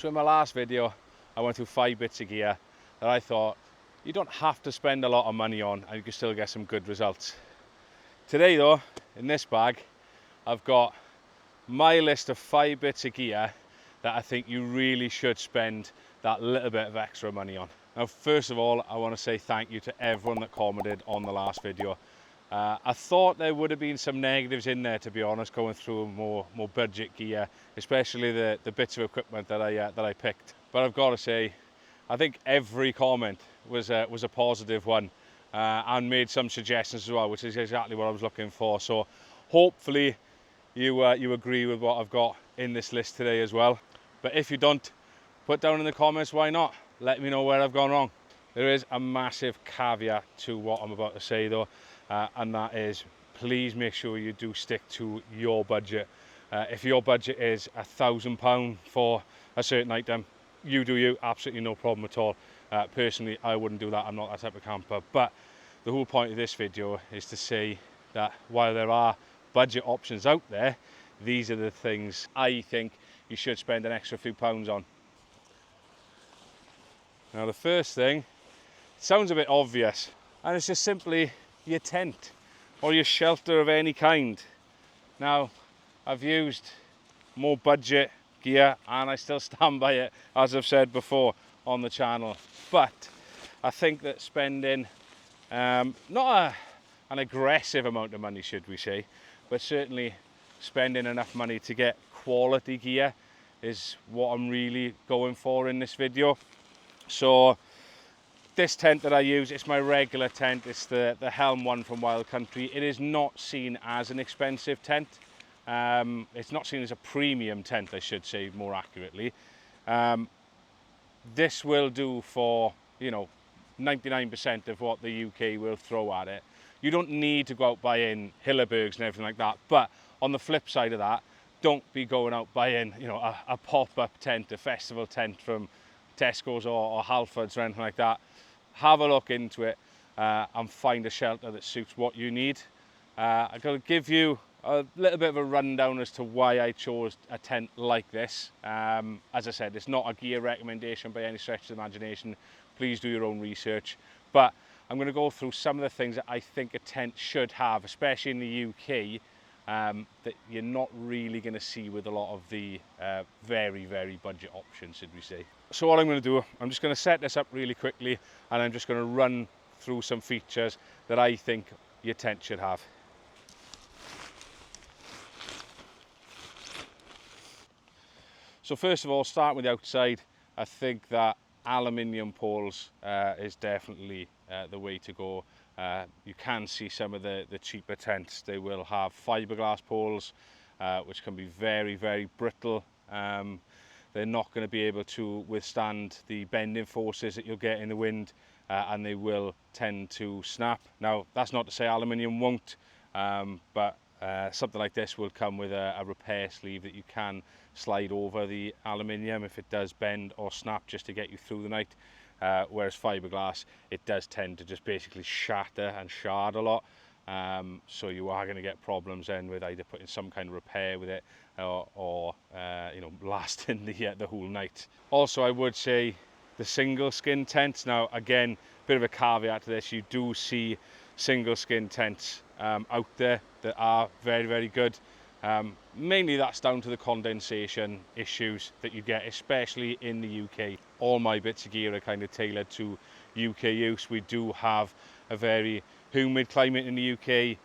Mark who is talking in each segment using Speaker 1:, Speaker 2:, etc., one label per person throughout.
Speaker 1: So in my last video, I went through 5 bits of gear that I thought you don't have to spend a lot of money on and you can still get some good results. Today though, in this bag, I've got my list of 5 bits of gear that I think you really should spend that little bit of extra money on. Now, first of all, I want to say thank you to everyone that commented on the last video. I thought there would have been some negatives in there, to be honest, going through more budget gear, especially the bits of equipment that I picked. But I've got to say, I think every comment was a positive one, and made some suggestions as well, which is exactly what I was looking for. So hopefully you agree with what I've got in this list today as well. But if you don't, put down in the comments why not. Let me know where I've gone wrong. There is a massive caveat to what I'm about to say though, and that is, please make sure you do stick to your budget. If your budget is £1,000 for a certain item, you do you, absolutely no problem at all. Personally, I wouldn't do that. I'm not that type of camper. But the whole point of this video is to say that while there are budget options out there, these are the things I think you should spend an extra few pounds on. Now the first thing, sounds a bit obvious, and it's just simply your tent or your shelter of any kind. Now, I've used more budget gear and I still stand by it, as I've said before on the channel, but I think that spending not an aggressive amount of money, should we say, but certainly spending enough money to get quality gear is what I'm really going for in this video. So this tent that I use, it's my regular tent. It's the Helm one from Wild Country. It is not seen as an expensive tent. It's not seen as a premium tent, I should say more accurately. This will do for, 99% of what the UK will throw at it. You don't need to go out buying Hillebergs and everything like that. But on the flip side of that, don't be going out buying, a pop-up tent, a festival tent from Tesco's or Halfords or anything like that. Have a look into it and find a shelter that suits what you need. I've got to give you a little bit of a rundown as to why I chose a tent like this. As I said, it's not a gear recommendation by any stretch of the imagination. Please do your own research. But I'm going to go through some of the things that I think a tent should have, especially in the UK, that you're not really going to see with a lot of the very, very budget options, should we say. So what I'm going to do, I'm just going to set this up really quickly and I'm just going to run through some features that I think your tent should have. So first of all, starting with the outside, I think that aluminium poles is definitely the way to go. You can see some of the cheaper tents, they will have fiberglass poles, which can be very, very brittle. They're not going to be able to withstand the bending forces that you'll get in the wind, and they will tend to snap. Now, that's not to say aluminium won't, but something like this will come with a repair sleeve that you can slide over the aluminium if it does bend or snap, just to get you through the night. Whereas fiberglass, it does tend to just basically shatter and shard a lot. So you are going to get problems then with either putting some kind of repair with it or lasting the whole night. Also, I would say the single skin tents. Now again, bit of a caveat to this, you do see single skin tents out there that are very, very good. Mainly that's down to the condensation issues that you get, especially in the UK. All my bits of gear are kind of tailored to UK use. We do have a very humid climate in the UK.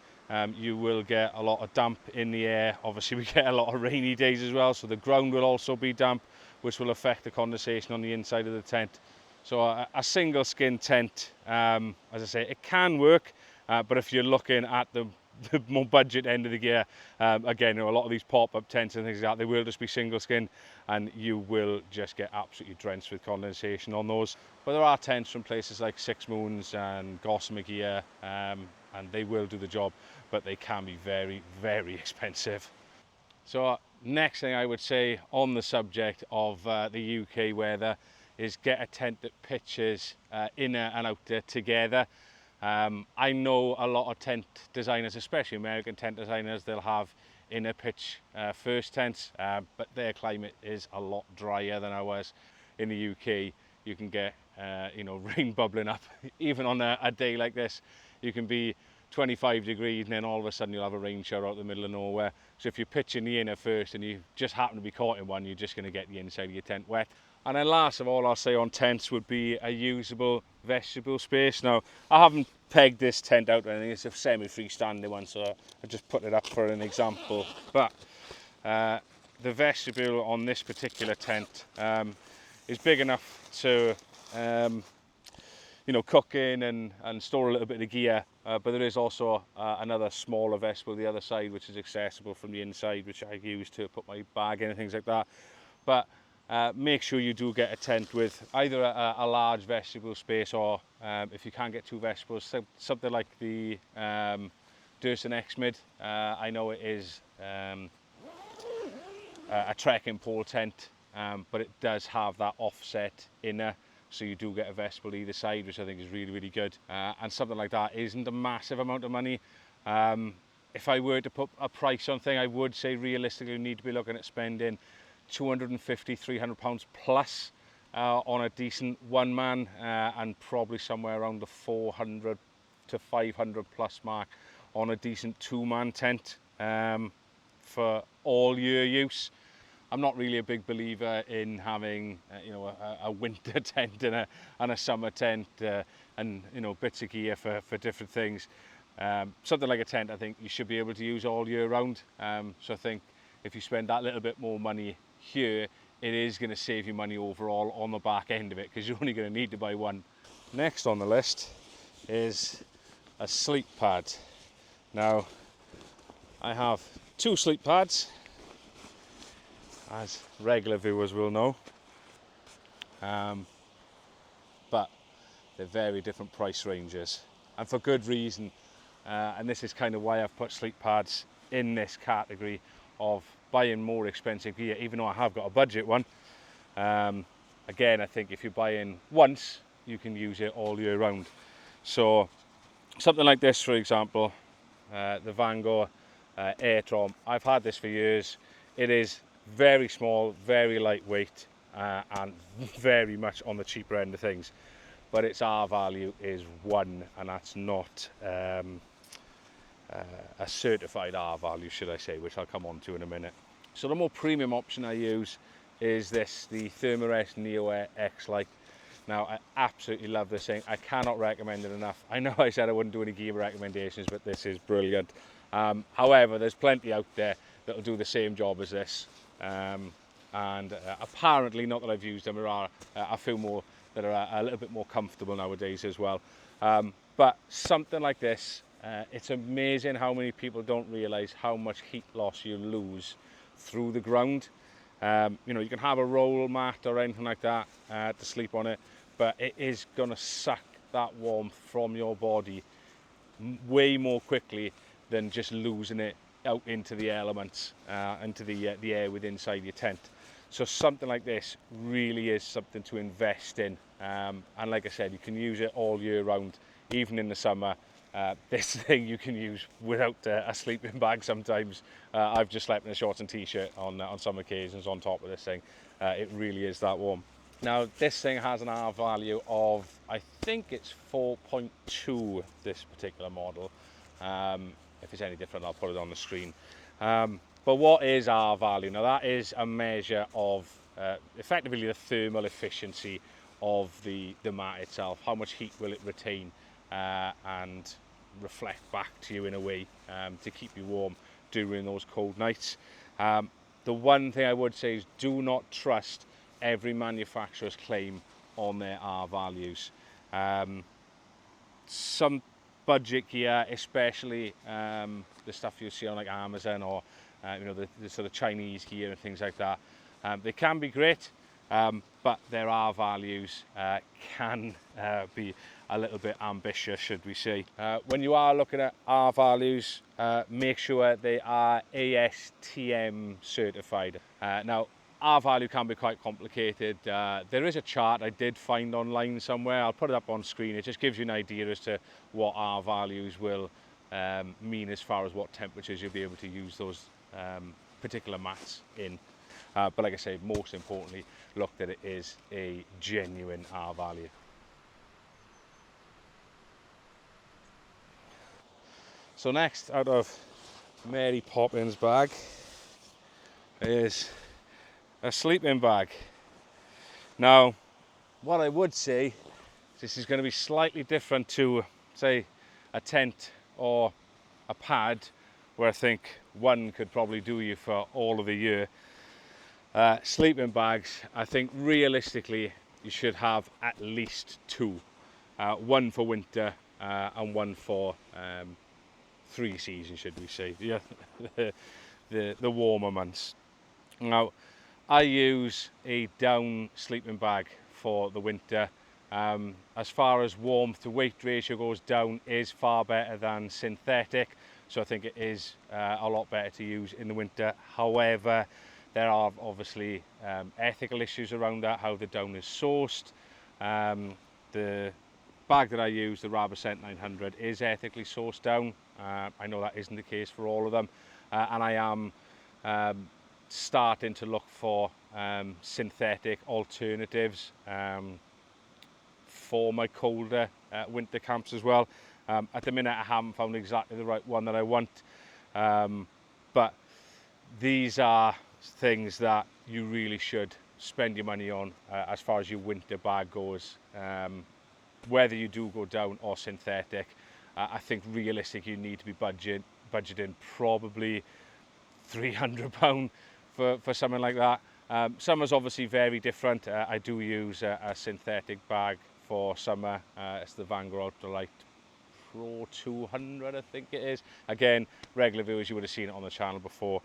Speaker 1: You will get a lot of damp in the air. Obviously we get a lot of rainy days as well, so the ground will also be damp, which will affect the condensation on the inside of the tent. So a single skin tent, as I say, it can work, but if you're looking at the more budget end of the gear, again, a lot of these pop-up tents and things like that, they will just be single skin and you will just get absolutely drenched with condensation on those. But there are tents from places like Six Moons and Gossamer Gear, and they will do the job, but they can be very, very expensive. So next thing I would say on the subject of the UK weather is get a tent that pitches inner and outer together. I know a lot of tent designers, especially American tent designers, they'll have inner pitch first tents, but their climate is a lot drier than ours. In the UK, you can get you know, rain bubbling up. Even on a day like this, you can be 25 degrees and then all of a sudden you'll have a rain shower out the middle of nowhere. So if you're pitching the inner first and you just happen to be caught in one, you're just going to get the inside of your tent wet. And then last of all, I'll say on tents would be a usable vestibule space. Now, I haven't pegged this tent out or anything, it's a semi-freestanding one, so I just put it up for an example. But the vestibule on this particular tent is big enough to you know, cook in and store a little bit of gear, but there is also another smaller vestibule the other side, which is accessible from the inside, which I use to put my bag in and things like that. But make sure you do get a tent with either a large vestibule space, or if you can't get two vestibules, something like the Darren X-Mid. I know it is a trekking pole tent, but it does have that offset inner, so you do get a vestibule either side, which I think is really, really good. And something like that isn't a massive amount of money. If I were to put a price on thing, I would say realistically you need to be looking at spending £250–300 plus on a decent one man, and probably somewhere around the 400 to 500 plus mark on a decent two-man tent for all year use. I'm not really a big believer in having you know, a winter tent and a summer tent and you know, bits of gear for different things. Something like a tent, I think you should be able to use all year round. So I think if you spend that little bit more money here, it is going to save you money overall on the back end of it, because you're only going to need to buy one. Next on the list is a sleep pad. Now, I have two sleep pads, as regular viewers will know, but they're very different price ranges, and for good reason. And this is kind of why I've put sleep pads in this category of buying more expensive gear, even though I have got a budget one. Again, I think if you're buying once, you can use it all year round. So something like this, for example, the Vango Airtron, I've had this for years. It is very small, very lightweight, and very much on the cheaper end of things, but its R value is 1, and that's not a certified R value, should I say, which I'll come on to in a minute. So the more premium option I use is this, the Thermarest Neo Air X Lite. Now, I absolutely love this thing. I cannot recommend it enough. I know I said I wouldn't do any gear recommendations, but this is brilliant. However, there's plenty out there that'll do the same job as this. And apparently, not that I've used them, there are a few more that are a little bit more comfortable nowadays as well. But something like this, it's amazing how many people don't realise how much heat loss you lose through the ground. You know, you can have a roll mat or anything like that to sleep on it, but it is going to suck that warmth from your body way more quickly than just losing it out into the elements, into the air within inside your tent. So something like this really is something to invest in, and like I said, you can use it all year round, even in the summer. This thing you can use without a sleeping bag sometimes. I've just slept in a shorts and t-shirt on some occasions on top of this thing. It really is that warm. Now, this thing has an R value of, I think it's 4.2, this particular model. If it's any different, I'll put it on the screen. But what is R value? Now, that is a measure of effectively the thermal efficiency of the mat itself. How much heat will it retain and reflect back to you in a way to keep you warm during those cold nights. The one thing I would say is do not trust every manufacturer's claim on their R values. Some budget gear, especially the stuff you see on like Amazon or you know, the sort of Chinese gear and things like that, they can be great, but their R values can be a little bit ambitious, should we say. When you are looking at R values, make sure they are ASTM certified. Now, R value can be quite complicated. There is a chart I did find online somewhere. I'll put it up on screen. It just gives you an idea as to what R values will mean as far as what temperatures you'll be able to use those particular mats in. But like I say, most importantly, look that it is a genuine R value. So next out of Mary Poppins' bag is a sleeping bag. Now, what I would say, this is going to be slightly different to, say, a tent or a pad, where I think one could probably do you for all of the year. Sleeping bags, I think realistically you should have at least two. One for winter and one for 3 seasons, should we say, yeah, the warmer months. Now, I use a down sleeping bag for the winter. As far as warmth to weight ratio goes, down is far better than synthetic, so I think it is a lot better to use in the winter. However, there are obviously ethical issues around that, how the down is sourced. The bag that I use, the Rucksack 900, is ethically sourced down. I know that isn't the case for all of them, and I am starting to look for synthetic alternatives for my colder winter camps as well. At the minute I haven't found exactly the right one that I want, but these are things that you really should spend your money on as far as your winter bag goes. Whether you do go down or synthetic, I think realistically you need to be budgeting probably £300 for something like that. Summer's obviously very different. I do use a synthetic bag for summer. It's the Vanguard Ultralight Pro 200, I think it is. Again, regular viewers, you would have seen it on the channel before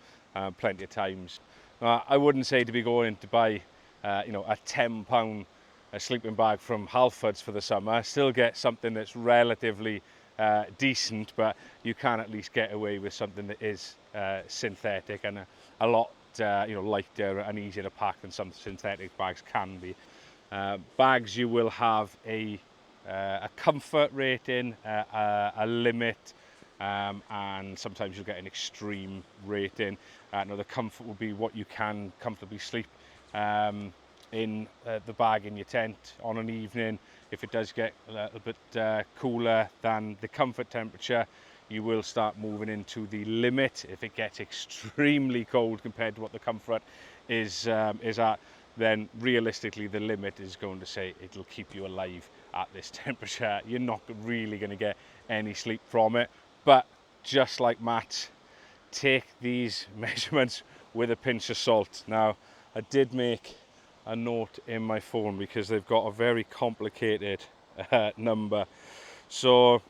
Speaker 1: plenty of times. I wouldn't say to be going to buy a £10 sleeping bag from Halfords for the summer. Still get something that's relatively decent, but you can at least get away with something that is synthetic and a lot lighter and easier to pack than some synthetic bags can be. Bags, you will have a comfort rating, a limit, and sometimes you'll get an extreme rating. Now the comfort will be what you can comfortably sleep in the bag in your tent on an evening. If it does get a little bit cooler than the comfort temperature, you will start moving into the limit. If it gets extremely cold compared to what the comfort is at, then realistically the limit is going to say it'll keep you alive at this temperature. You're not really going to get any sleep from it. But just like Matt, take these measurements with a pinch of salt. Now, I did make a note in my phone because they've got a very complicated number. So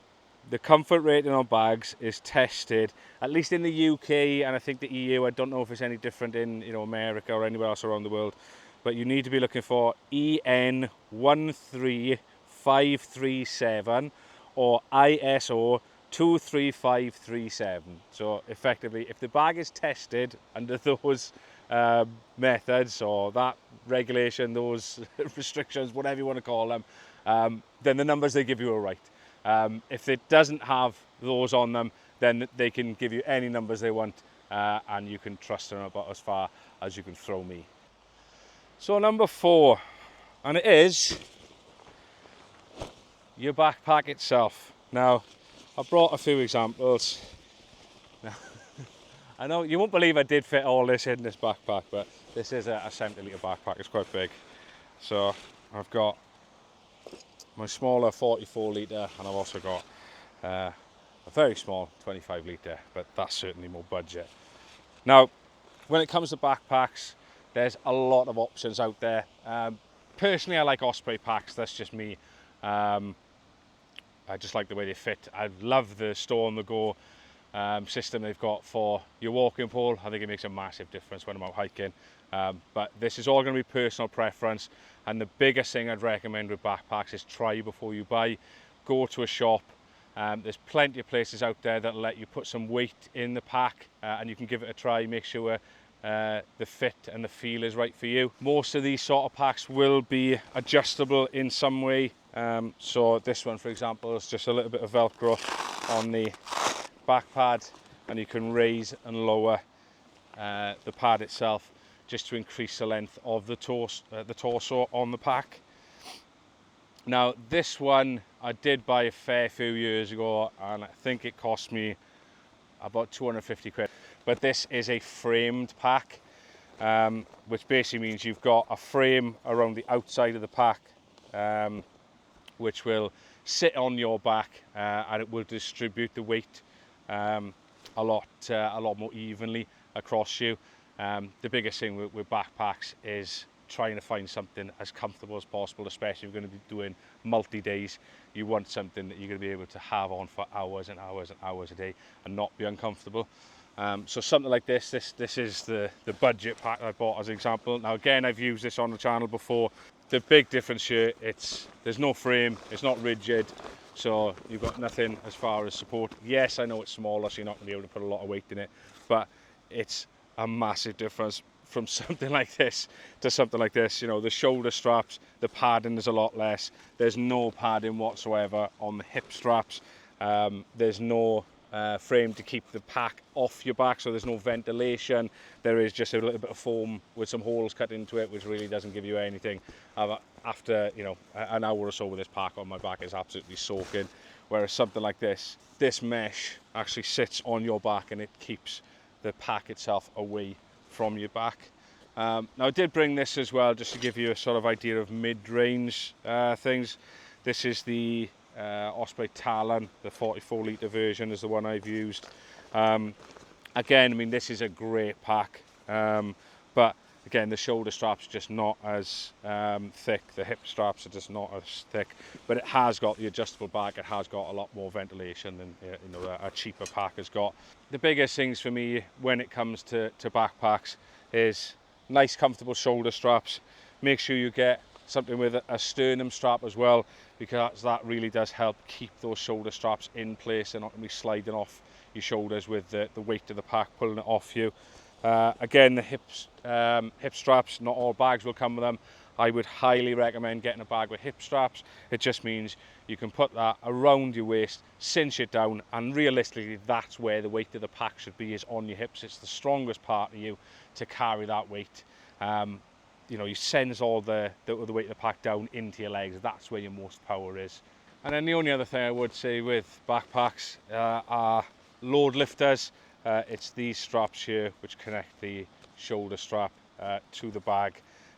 Speaker 1: the comfort rating on bags is tested, at least in the UK and I think the EU. I don't know if it's any different in America or anywhere else around the world, but you need to be looking for EN 13537 or ISO 23537. So effectively, if the bag is tested under those methods or that regulation, those restrictions, whatever you want to call them, then the numbers they give you are right. If it doesn't have those on them, then they can give you any numbers they want, and you can trust them about as far as you can throw me. So number 4, and it is your backpack itself. Now, I brought a few examples. Now, I know you won't believe I did fit all this in this backpack, but this is a 70-litre backpack. It's quite big. So I've got my smaller 44-litre, and I've also got a very small 25-litre, but that's certainly more budget. Now, when it comes to backpacks, there's a lot of options out there. Personally, I like Osprey packs. That's just me. I just like the way they fit. I love the store on the go system they've got for your walking pole. I think it makes a massive difference when I'm out hiking. But this is all going to be personal preference. And the biggest thing I'd recommend with backpacks is try before you buy. Go to a shop. There's plenty of places out there that let you put some weight in the pack and you can give it a try. Make sure the fit and the feel is right for you. Most of these sort of packs will be adjustable in some way. So this one, for example, is just a little bit of Velcro on the back pad, and you can raise and lower the pad itself, just to increase the length of the torso on the pack. Now this one I did buy a fair few years ago, and I think it cost me about 250 quid. But this is a framed pack, which basically means you've got a frame around the outside of the pack, which will sit on your back, and it will distribute the weight a lot more evenly across you. The biggest thing with backpacks is trying to find something as comfortable as possible, especially if you're going to be doing multi-days. You want something that you're going to be able to have on for hours and hours and hours a day and not be uncomfortable. So something like this is the budget pack I bought as an example. Now again, I've used this on the channel before. The big difference here, there's no frame, it's not rigid, so you've got nothing as far as support. Yes, I know it's smaller, so you're not going to be able to put a lot of weight in it, but it's a massive difference from something like this to something like this. You know, the shoulder straps, the padding is a lot less. There's no padding whatsoever on the hip straps. There's no frame to keep the pack off your back, so there's no ventilation. There is just a little bit of foam with some holes cut into it, which really doesn't give you anything. After, you know, an hour or so with this pack on my back, is absolutely soaking. Whereas something like this mesh actually sits on your back and it keeps the pack itself away from your back. Now I did bring this as well just to give you a sort of idea of mid-range things. This is the Osprey Talon, the 44 litre version is the one I've used. Again, I mean, this is a great pack, but again, the shoulder straps just not as thick, the hip straps are just not as thick, but it has got the adjustable back, it has got a lot more ventilation than a cheaper pack has got. The biggest things for me when it comes to backpacks is nice comfortable shoulder straps. Make sure you get something with a sternum strap as well, because that really does help keep those shoulder straps in place. They're not going to be sliding off your shoulders with the weight of the pack pulling it off you. Again, the hip straps, not all bags will come with them. I would highly recommend getting a bag with hip straps. It just means you can put that around your waist, cinch it down, and realistically that's where the weight of the pack should be, is on your hips. It's the strongest part of you to carry that weight. You know, you sends all the weight of the pack down into your legs. That's where your most power is. And then the only other thing I would say with backpacks are load lifters. It's these straps here which connect the shoulder strap to the bag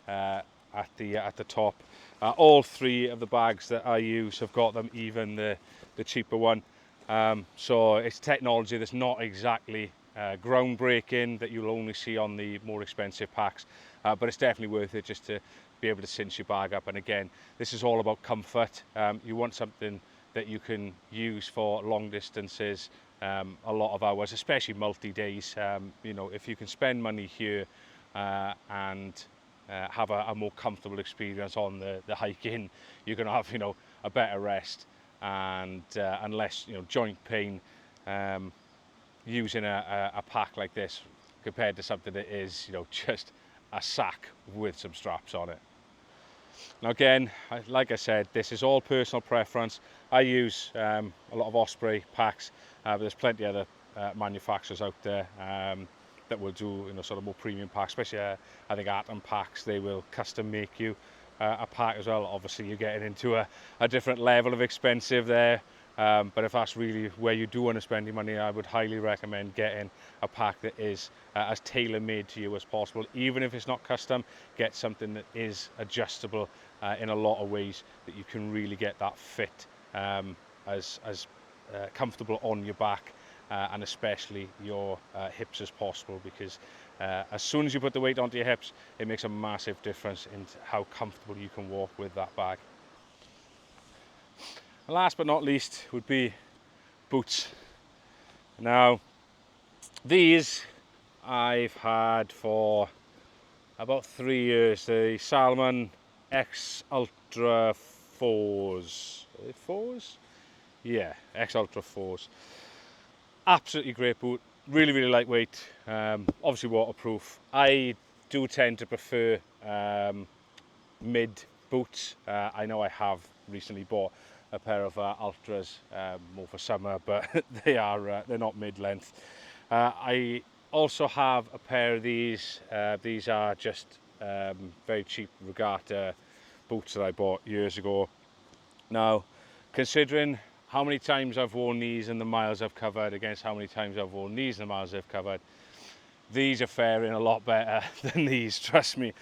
Speaker 1: at the top. All three of the bags that I use have got them, even the cheaper one. So it's technology that's not exactly groundbreaking, that you'll only see on the more expensive packs, but it's definitely worth it just to be able to cinch your bag up. And again, this is all about comfort. You want something that you can use for long distances, a lot of hours, especially multi-days. You know, if you can spend money here and have a more comfortable experience on the hike in, you're going to have, you know, a better rest and less, you know, joint pain using a pack like this compared to something that is, you know, just a sack with some straps on it. Now again, like I said, this is all personal preference. I use a lot of Osprey packs, but there's plenty of other manufacturers out there that will do, you know, sort of more premium packs, especially I think Atom packs, they will custom make you a pack as well. Obviously you're getting into a different level of expensive there, but if that's really where you do want to spend your money, I would highly recommend getting a pack that is as tailor-made to you as possible. Even if it's not custom, get something that is adjustable in a lot of ways, that you can really get that fit as comfortable on your back and especially your hips as possible, because as soon as you put the weight onto your hips, it makes a massive difference in how comfortable you can walk with that bag. And last but not least would be boots. Now these I've had for about 3 years, the Salomon X Ultra 4s. Are they 4s? Yeah, X Ultra 4s. Absolutely great boot, really, really lightweight, obviously waterproof. I do tend to prefer mid boots. I know I have recently bought a pair of Ultras more for summer, but they're not mid-length. I also have a pair of these. These are just very cheap regatta boots that I bought years ago. Now, considering how many times I've worn these and the miles I've covered against how many times I've worn these and the miles I've covered, these are faring a lot better than these, trust me.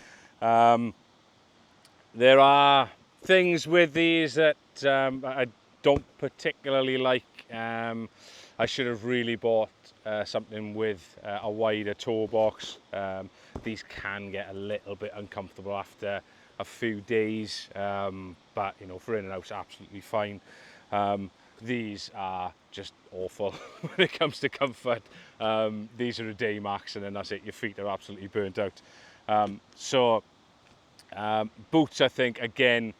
Speaker 1: There are things with these that I don't particularly like. I should have really bought something with a wider toe box. These can get a little bit uncomfortable after a few days, but you know, for in and out, absolutely fine. These are just awful when it comes to comfort. These are a day max, and then that's it. Your feet are absolutely burnt out. Boots, I think, again,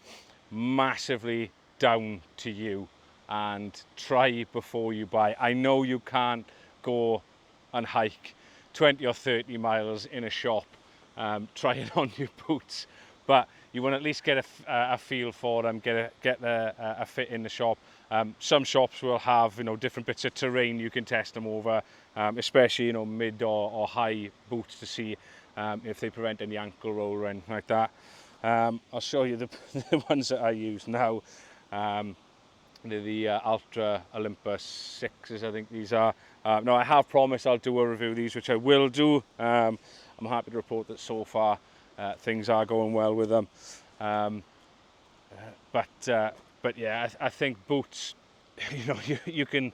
Speaker 1: massively down to you, and try before you buy. I know you can't go and hike 20 or 30 miles in a shop trying on your boots, but you want to at least get a feel for them, get a fit in the shop. Some shops will have, you know, different bits of terrain you can test them over, especially, you know, mid or high boots, to see if they prevent any ankle roll or anything like that. I'll show you the ones that I use now. They're the Ultra Olympus 6s, I think these are. Now, I have promised I'll do a review of these, which I will do. I'm happy to report that so far things are going well with them. But yeah, I think boots, you know, you can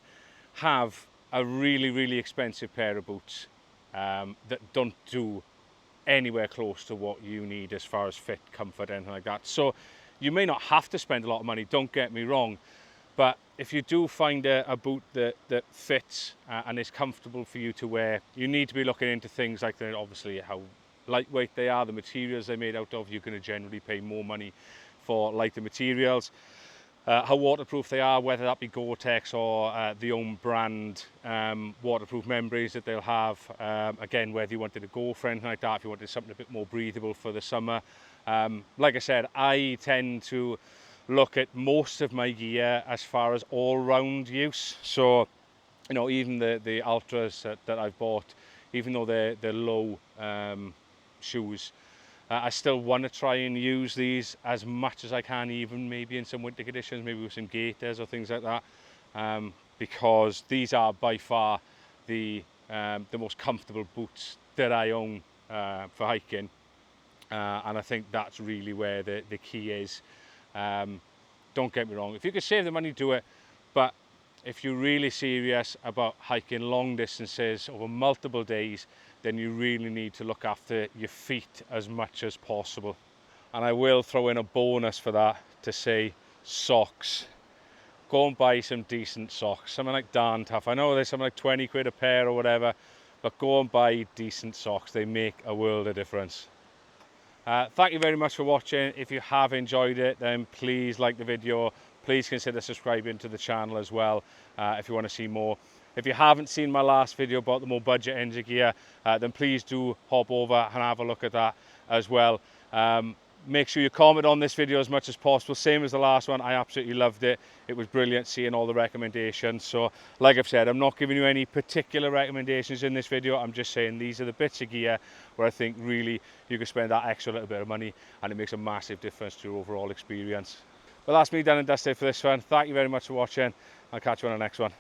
Speaker 1: have a really expensive pair of boots that don't do anywhere close to what you need as far as fit, comfort, anything like that. So you may not have to spend a lot of money, don't get me wrong, but if you do find a boot that fits and is comfortable for you to wear, you need to be looking into things like that. Obviously, how lightweight they are, the materials they're made out of. You're going to generally pay more money for lighter materials. How waterproof they are, whether that be Gore-Tex or the own brand waterproof membranes that they'll have. Again, whether you wanted to go for anything like that, if you wanted something a bit more breathable for the summer. Like I said, I tend to look at most of my gear as far as all-round use. So, you know, even the Ultras that I've bought, even though they're low shoes, I still want to try and use these as much as I can, even maybe in some winter conditions, maybe with some gaiters or things like that, because these are by far the most comfortable boots that I own for hiking, and I think that's really where the key is. Don't get me wrong, if you could save the money, do it, but if you're really serious about hiking long distances over multiple days, then you really need to look after your feet as much as possible. And I will throw in a bonus for that to say socks. Go and buy some decent socks, something like Darn Tough. I know there's something like 20 quid a pair or whatever, but go and buy decent socks. They make a world of difference. Thank you very much for watching. If you have enjoyed it, then please like the video. Please consider subscribing to the channel as well if you want to see more. If you haven't seen my last video about the more budget ends of gear, then please do hop over and have a look at that as well. Make sure you comment on this video as much as possible, same as the last one. I absolutely loved it. It was brilliant seeing all the recommendations. So like I've said, I'm not giving you any particular recommendations in this video. I'm just saying these are the bits of gear where I think really you can spend that extra little bit of money and it makes a massive difference to your overall experience. But that's me done and dusted for this one. Thank you very much for watching. I'll catch you on the next one.